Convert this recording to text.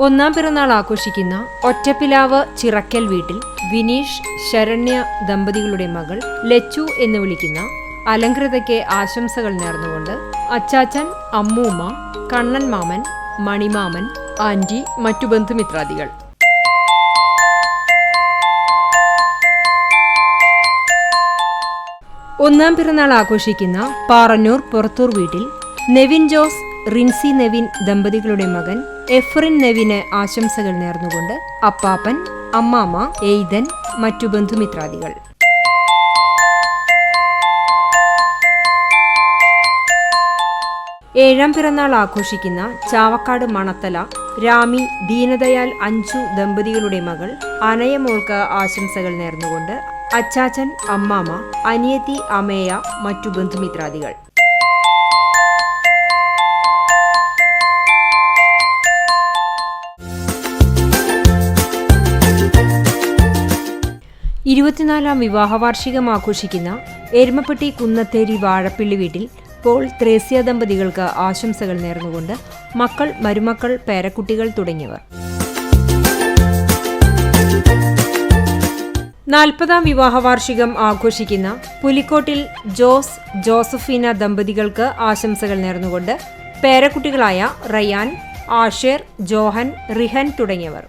ഒന്നാം പിറന്നാൾ ആഘോഷിക്കുന്ന ഒറ്റപ്പിലാവ് ചിറക്കൽ വീട്ടിൽ വിനീഷ് ശരണ്യ ദമ്പതികളുടെ മകൾ ലച്ചു എന്ന് വിളിക്കുന്ന അലങ്കൃതയ്ക്ക് ആശംസകൾ നേർന്നുകൊണ്ട് അച്ചാച്ചൻ, അമ്മൂമ്മ, കണ്ണൻ മാമൻ, മണിമാമൻ, ആന്റി, മറ്റു ബന്ധുമിത്രാദികൾ. ഒന്നാം പിറന്നാൾ ആഘോഷിക്കുന്ന പാറന്നൂർ പുറത്തൂർ വീട്ടിൽ നെവിൻ ജോസ്, റിൻസി നെവിൻ ദമ്പതികളുടെ മകൻ എഫ്രിൻ നെവിന് ആശംസകൾ നേർന്നുകൊണ്ട് അപ്പാപ്പൻ, അമ്മാമ്മ, എയ്തൻ, മറ്റു ബന്ധുമിത്രാദികൾ. ഏഴാം പിറന്നാൾ ആഘോഷിക്കുന്ന ചാവക്കാട് മണത്തല രാമി, ദീനദയാൽ, അഞ്ചു ദമ്പതികളുടെ മകൾ അനയമോൾക്ക് ആശംസകൾ നേർന്നുകൊണ്ട് അച്ചാച്ചൻ, അമ്മാമ്മ, അനിയത്തി, അമേയ, മറ്റു ബന്ധുമിത്രാദികൾ. ഇരുപത്തിനാലാം വിവാഹവാർഷികം ആഘോഷിക്കുന്ന എരുമപ്പെട്ടി കുന്നത്തേരി വാഴപ്പിള്ളി വീട്ടിൽ പോൾ, ത്രേസ്യ ദമ്പതികൾക്ക് ആശംസകൾ നേർന്നുകൊണ്ട് മക്കൾ, മരുമക്കൾ, പേരക്കുട്ടികൾ തുടങ്ങിയവർ. 40-ാം വിവാഹവാർഷികം ആഘോഷിക്കുന്ന പുലിക്കോട്ടിൽ ജോസ്, ജോസഫീന ദമ്പതികൾക്ക് ആശംസകൾ നേർന്നുകൊണ്ട് പേരക്കുട്ടികളായ റയാൻ, ആഷേർ, ജോഹൻ, റിഹൻ തുടങ്ങിയവർ.